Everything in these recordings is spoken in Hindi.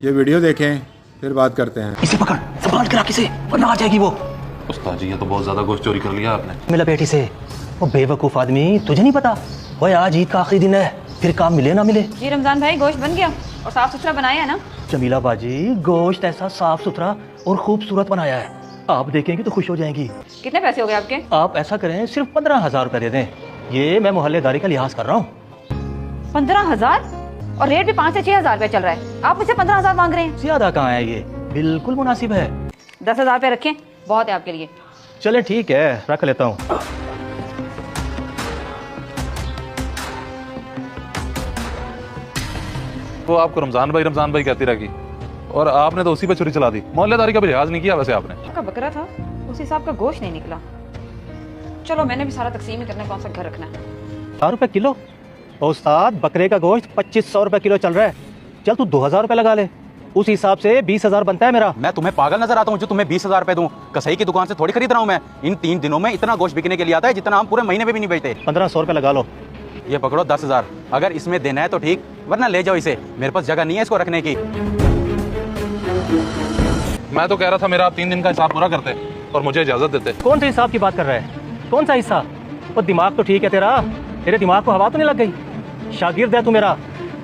ये वीडियो देखें फिर बात करते हैं। इसे पकड़, संभाल कर रख इसे, वरना आ जाएगी वो। उस्ताद जी ये तो बहुत ज्यादा गोश्त चोरी कर लिया आपने। मिला बेटी से वो बेवकूफ आदमी, तुझे नहीं पता वो आज ईद का आखिरी दिन है, फिर काम मिले ना मिले। जी रमजान भाई गोश्त बन गया और साफ सुथरा बनाया है ना? जमीला बाजी गोश्त ऐसा साफ सुथरा और खूबसूरत बनाया है, आप देखेंगे तो खुश हो जाएंगी। कितने पैसे हो गए आपके? आप ऐसा करें सिर्फ 15,000 रुपए दे दें, ये मैं मोहल्लेदारी का लिहाज कर रहा हूँ। 15,000 और रेट भी 5 से 6,000 रुपए चल रहा है, आप मुझसे 15,000 मांग रहे हैं? ज्यादा कहाँ है, ये बिल्कुल मुनासिब है। 10,000 रुपए रखें, बहुत है आपके लिए। चले ठीक है, रख लेता हूँ। वो आपको रमजान भाई कहती रही और आपने तो उसी पे छुरी चला दी। मोहल्लेदारी का भी लिहाज नहीं किया वैसे आपने। आपका बकरा था, उस हिसाब का गोश्त नहीं निकला। चलो मैंने भी सारा तकसीम ही करना है, कौन सा घर रखना है। 4 रुपए किलो उस्ताद, बकरे का गोश्त 2500 रुपए किलो चल रहा है। चल तू 2,000 रुपए लगा ले, उस हिसाब से 20,000 बनता है मेरा। मैं तुम्हें पागल नजर आता हूँ जो तुम्हें 20,000 रुपए दूं? कसाई की दुकान से थोड़ी खरीद रहा हूँ मैं। इन 3 दिनों में इतना गोश्त बिकने के लिए आता है जितना हम पूरे महीने में भी नहीं बेचते। 1500 रुपए लगा लो। ये पकड़ो 10,000, अगर इसमें देना है तो ठीक, वरना ले जाओ इसे, मेरे पास जगह नहीं है इसको रखने की। मैं तो कह रहा था मेरा आप 3 दिन का हिसाब पूरा करते और मुझे इजाजत देते। कौन से हिसाब की बात कर रहा है? कौन सा हिस्सा? वो दिमाग तो ठीक है तेरा, तेरे दिमाग को हवा तो नहीं लग गई? शागिर्द है तू मेरा,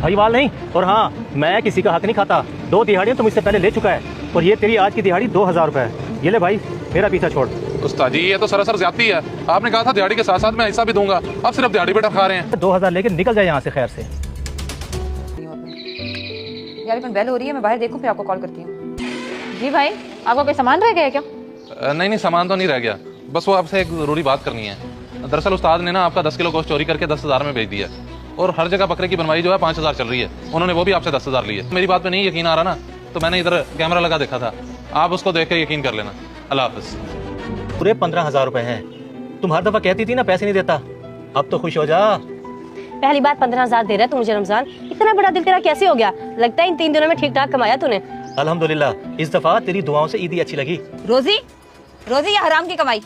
भाईवाल नहीं। और हाँ, मैं किसी का हक नहीं खाता। 2 दिहाड़ियाँ तो मुझसे पहले ले चुका है और ये तेरी आज की दिहाड़ी 2,000 रुपए है। ये ले भाई, मेरा पीछा छोड़। उस्ताद जी ये तो सरासर ज्यादती है। आपने कहा था दिहाड़ी के साथ साथ मैं हिस्सा भी दूंगा, अब सिर्फ दिहाड़ी पे खा रहे हैं। 2,000 लेके निकल जाए यहाँ से खैर से। यार अपन बेल हो रही है, मैं बाहर देखूं फिर आपको कॉल करती हूँ। जी भाई, आपका कोई सामान रह गया है क्या? नहीं सामान तो नहीं रह गया, बस वो आपसे एक जरूरी बात करनी है। दरअसल उस्ताद ने ना आपका 10 किलो गोश्त चोरी करके 10,000 में बेच दिया और हर जगह बकरे की बनवाई जो है 5,000 चल रही है। उन्होंने वो भी आपसे 10,000 लिए। मेरी बात पे नहीं यकीन आ रहा ना, तो मैंने इधर कैमरा लगा देखा था, आप उसको देख कर यकीन कर लेना। अल्लाह हाफिज। पूरे 15,000 रुपए हैं। तुम हर दफा कहती थी ना पैसे नहीं देता, अब तो खुश हो जा। पहली बार 15,000 दे रहा है तू मुझे रमजान, इतना बड़ा दिल तेरा कैसे हो गया? लगता है इन 3 दिनों में ठीक ठाक कमाया तूने। अल्हम्दुलिल्लाह, इस दफा तेरी दुआओं से ईदी अच्छी लगी। रोजी रोजी, ये हराम की कमाई।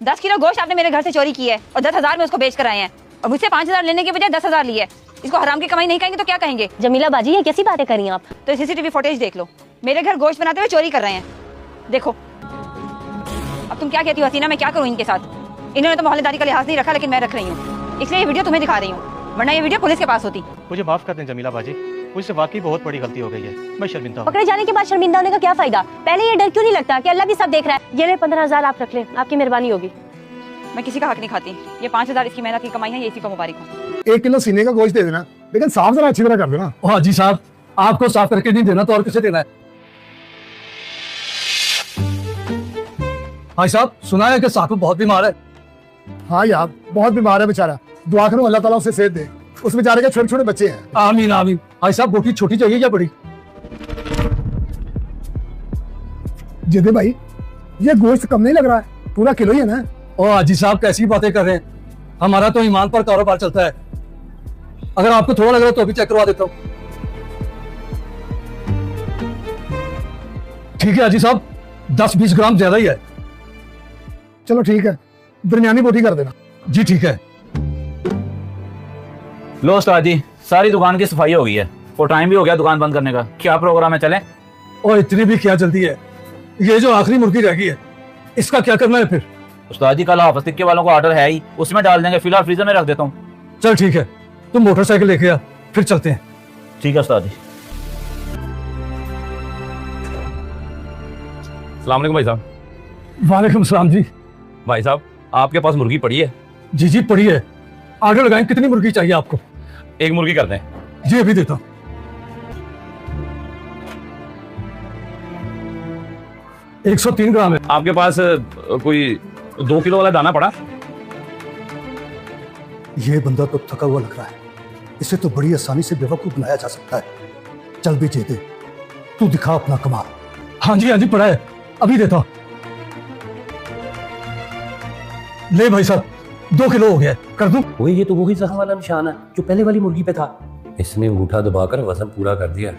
10 किलो गोश्त आपने मेरे घर से चोरी की है और 10,000 में उसको बेच कर आए हैं और मुझसे 5,000 लेने के बजाय 10,000 लिए। इसको हराम की कमाई नहीं कहेंगे तो क्या कहेंगे? जमीला बाजी ये कैसी बातें करी आप? तो सीसीटीवी फुटेज देख लो, मेरे घर गोश्त बनाते हुए चोरी कर रहे हैं। देखो अब तुम क्या कहती हो हसीना, मैं क्या करूँ इनके साथ? इन्होंने तो मोहल्लेदारी का लिहाज नहीं रखा, लेकिन मैं रख रही हूँ, इसलिए ये वीडियो तुम्हें दिखा रही हूँ, वरना ये वीडियो पुलिस के पास होती। मुझे माफ कर दें जमीला बाजी, मुझसे वाकई बहुत बड़ी गलती हो गई है, मैं शर्मिंदा हूँ। पकड़े जाने के बाद शर्मिंदा होने का क्या फायदा? पहले ये डर क्यों नहीं लगता कि अल्लाह भी सब देख रहा है? ये ले 15,000 आप रख लें, आपकी मेहरबानी होगी। मैं किसी का हक नहीं खाती, ये 5,000 इसकी मेहनत की कमाई है, ये इसी को मुबारक हो। 1 किलो सीने का गोश्त दे देना, लेकिन साफ जरा अच्छी तरह कर देना। हाँ जी साहब, आपको साफ करके नहीं देना तो और किसे देना है? भाई साहब सुना है कि साकिब बहुत बीमार है। हाँ यार, बहुत बीमार है बेचारा, दुआ करो अल्लाह ताला उसे सेहत दे। उस बेचारे के छोटे छोटे बच्चे हैं। आमीन आमीन। भाई साहब बोटी छोटी चाहिए या बड़ी? जिदे भाई, ये गोश्त कम नहीं लग रहा है, पूरा किलो ही है ना? ओ हाजी साहब कैसी बातें कर रहे हैं, हमारा तो ईमान पर कारोबार चलता है। अगर आपको थोड़ा लग रहा है तो अभी चेक करवा देता हूँ। ठीक है हाजी साहब, 10-20 ग्राम ज्यादा ही है। चलो ठीक है, दरमियानी बोटी कर देना। जी ठीक है। लो उस्ताद जी, सारी दुकान की सफाई हो गई है और टाइम भी हो गया दुकान बंद करने का। क्या प्रोग्राम है, चलें? और इतनी भी क्या जल्दी है? ये जो आखिरी मुर्गी रह गई है, इसका क्या करना है फिर? उस्ताद जी कल हाफिज टिक्के वालों को ऑर्डर है ही, उसमें डाल देंगे, फिलहाल फ्रीजर में रख देता हूँ। चल ठीक है, तुम मोटरसाइकिल लेके आ, फिर चलते हैं। ठीक है उस्ताद जी। अस्सलाम वालेकुम भाई साहब। वालेकुम सलाम जी। भाई साहब आपके पास मुर्गी पड़ी है? जी जी पड़ी है, ऑर्डर लगाएं। कितनी मुर्गी चाहिए आपको? 1 मुर्गी कर दें। जी अभी देता हूँ। एक 103 ग्राम है। आपके पास कोई 2 किलो वाला दाना पड़ा? ये बंदा तो थका हुआ लग रहा है, इसे तो बड़ी आसानी से बेवकूफ बनाया जा सकता है। चल भी दे, तू दिखा अपना कमाल। हाँ जी पड़ा है, अभी देता हूं। ले भाई साहब, 2 किलो हो गया, कर दूं? वो ये तो वही जख्म वाला निशान है जो पहले वाली मुर्गी पे था। इसने अंगूठा दबाकर वजन पूरा कर दिया,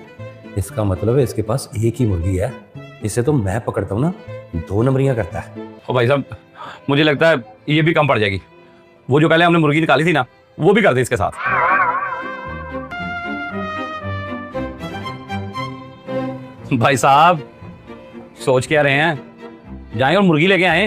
इसका मतलब है इसके पास एक ही मुर्गी है। इसे तो मैं पकड़ता हूँ ना, 2 नंबरियां करता है। ओ भाई साहब मुझे लगता है ये भी कम पड़ जाएगी। वो जो पहले हमने मुर्गी निकाली थी ना, वो भी कर दे इसके साथ। भाई साहब सोच क्या रहे हैं, जाएं और मुर्गी लेके आए।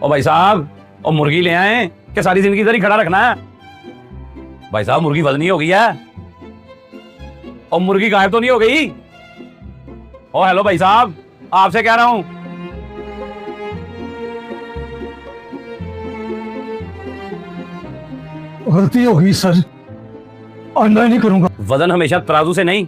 ओ भाई साहब, और मुर्गी ले आए कि सारी जिंदगी इधर ही खड़ा रखना है? भाई साहब मुर्गी वजनी हो गई है, और मुर्गी गायब तो नहीं हो गई? ओ हेलो भाई साहब, आपसे कह रहा हूं। गलती हो गई सर, आइंदा नहीं करूंगा। वजन हमेशा तराजू से नहीं,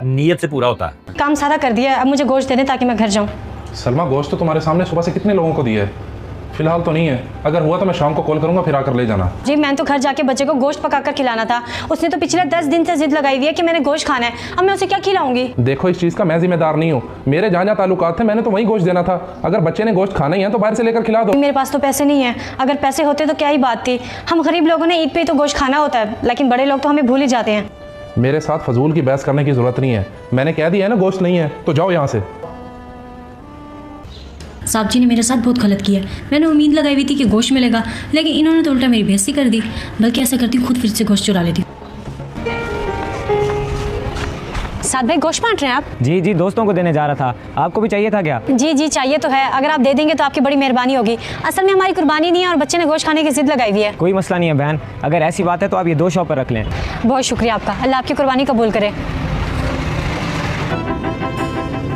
नीयत से पूरा होता है। काम सारा कर दिया है, अब मुझे गोश्त दे दे ताकि मैं घर जाऊं। सलमा, गोश्त तो तुम्हारे सामने सुबह से कितने लोगों को दिया है? फिलहाल तो नहीं है, अगर हुआ तो मैं शाम को कॉल करूंगा, फिर आकर ले जाना। जी मैंने तो घर जाके बच्चे को गोश्त पकाकर खिलाना था। उसने तो पिछले 10 दिन से जिद लगाई हुई है कि मैंने गोश्त खाना है। अब मैं उसे क्या खिलाऊंगी? देखो, इस चीज़ का मैं जिम्मेदार नहीं हूँ। मेरे जहाँ जहाँ ताल्लुकात थे मैंने तो वहीं गोश्त देना था। अगर बच्चे ने गोश्त खाना ही है तो बाहर से लेकर खिला दो। मेरे पास तो पैसे नहीं है, अगर पैसे होते तो क्या ही बात थी। हम गरीब लोगों ने ईद पे ही तो गोश्त खाना होता है, लेकिन बड़े लोग तो हमें भूल ही जाते हैं। मेरे साथ फजूल की बहस करने की जरूरत नहीं है। मैंने कह दिया है ना गोश्त नहीं है, तो जाओ यहाँ से। साहब जी ने मेरे साथ बहुत गलत किया। मैंने उम्मीद लगाई हुई थी कि गोश्त मिलेगा, लेकिन इन्होंने तो उल्टा मेरी बेइज्जती कर दी। बल्कि ऐसा करती हूँ, खुद फिर से गोश्त चुरा लेती हूँ। साथ भाई गोश्त बांट रहे हैं आप? जी जी, दोस्तों को देने जा रहा था। आपको भी चाहिए था क्या? जी जी चाहिए तो है, अगर आप दे देंगे तो आपकी बड़ी मेहरबानी होगी। असल में हमारी कुर्बानी नहीं है और बच्चे ने गोश्त खाने की जिद लगाई हुई है। कोई मसला नहीं है बहन, अगर ऐसी बात है तो आप ये 2 शॉप पर रख लें। बहुत शुक्रिया आपका, अल्लाह आपकी कुर्बानी कबूल करे।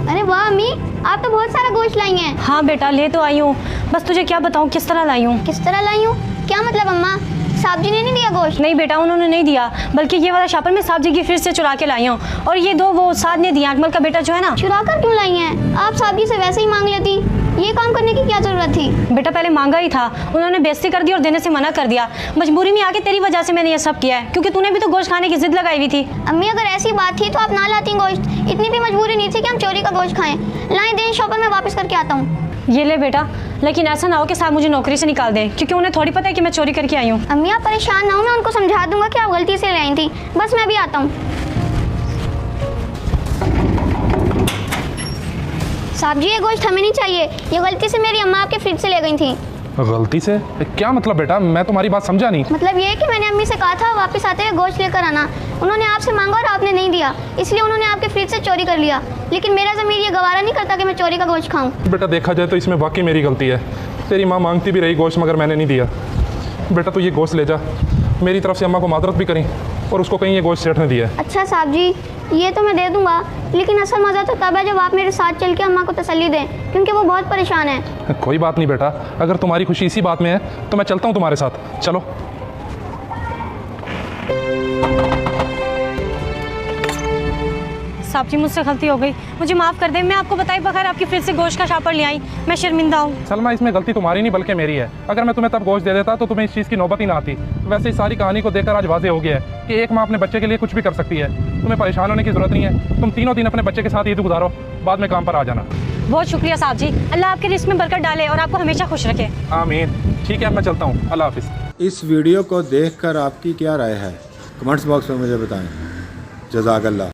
अरे वाह अम्मी, आप तो बहुत सारा गोश्त लाई हैं। हाँ बेटा, ले तो आई हूँ, बस तुझे क्या बताऊँ किस तरह लाई हूँ। किस तरह लाई हूँ? क्या मतलब अम्मा, साहब जी ने नहीं दिया गोश्त? नहीं बेटा, उन्होंने नहीं दिया, बल्कि ये वाला शापर मैं साहब जी की फिर से चुरा के लाई हूँ, और ये 2 वो साथ ने दिया, अकमल का बेटा जो है ना। चुरा कर क्यों लाई हैं? आप साहब जी से वैसे ही मांग लेती, ये काम करने की क्या जरूरत थी? बेटा पहले मांगा ही था, उन्होंने बेइज्जती कर दी और देने से मना कर दिया। मजबूरी में आके तेरी वजह से मैंने ये सब किया है, क्योंकि तूने भी तो गोश्त खाने की जिद लगाई हुई थी। अम्मी अगर ऐसी बात थी तो आप ना लाती गोश्त, इतनी भी मजबूरी नहीं थी कि हम चोरी का गोश्त खाएं। लाएं दें शॉपर में वापस करके आता हूँ। ये ले बेटा, लेकिन ऐसा ना हो कि साहब मुझे नौकरी से निकाल दें, क्योंकि उन्हें थोड़ी पता है कि मैं चोरी करके आई हूँ। अम्मी आप परेशान ना हो, मैं उनको समझा दूंगा कि आप गलती से ले आई थी। बस मैं भी आता हूँ। साहब जी ये गोश्त हमें नहीं चाहिए, ये गलती से मेरी अम्मा आपके फ्रिज से ले गई थी। गलती से? क्या मतलब बेटा, मैं तुम्हारी बात समझा नहीं। मतलब ये कि मैंने अम्मी से कहा था वापस आते हुए गोश्त लेकर आना, उन्होंने आपसे मांगा और आपने नहीं दिया, इसलिए उन्होंने आपके फ्रिज से चोरी कर लिया। लेकिन मेरा ज़मीर ये गवारा नहीं करता कि मैं चोरी का गोश्त खाऊं। बेटा देखा जाए तो इसमें वाकई मेरी गलती है। तेरी माँ मांगती भी रही गोश्त, मगर मैंने नहीं दिया। बेटा तू ये गोश्त ले जा, मेरी तरफ से अम्मा को मादरत भी करी, और उसको कहीं ये गोश्त सेठ ने दिया है। अच्छा साहब जी, ये तो मैं दे दूंगा, लेकिन असल मज़ा तो तब है जब आप मेरे साथ चल के अम्मा को तसल्ली दें, क्योंकि वो बहुत परेशान है। कोई बात नहीं बेटा, अगर तुम्हारी खुशी इसी बात में है तो मैं चलता हूँ तुम्हारे साथ। चलो। साहब जी मुझसे गलती हो गई, मुझे माफ़ कर दें। मैं आपको बताए बगैर आपकी फिर से गोश्त का शापर ले आई, मैं शर्मिंदा हूँ। सलमा इसमें गलती तुम्हारी नहीं बल्कि मेरी है। अगर मैं तुम्हें तब गोश्त दे देता तो तुम्हें इस चीज़ की नौबत ही ना आती। वैसे इस सारी कहानी को देखकर आज वाज़ेह हो गया है कि एक माँ अपने बच्चे के लिए कुछ भी कर सकती है। तुम्हें परेशान होने की ज़रूरत नहीं है, तुम तीनों दिन अपने बच्चे के साथ ईद गुजारो, बाद में काम पर आ जाना। बहुत शुक्रिया साहब जी, अल्लाह आपके रिस्क में बरकत डाले और आपको हमेशा खुश रखे। आमीन। ठीक है, मैं चलता हूँ, अल्लाह हाफिज़। इस वीडियो को देखकर आपकी क्या राय है, कमेंट्स बॉक्स में मुझे बताएं। जज़ाकल्लाह।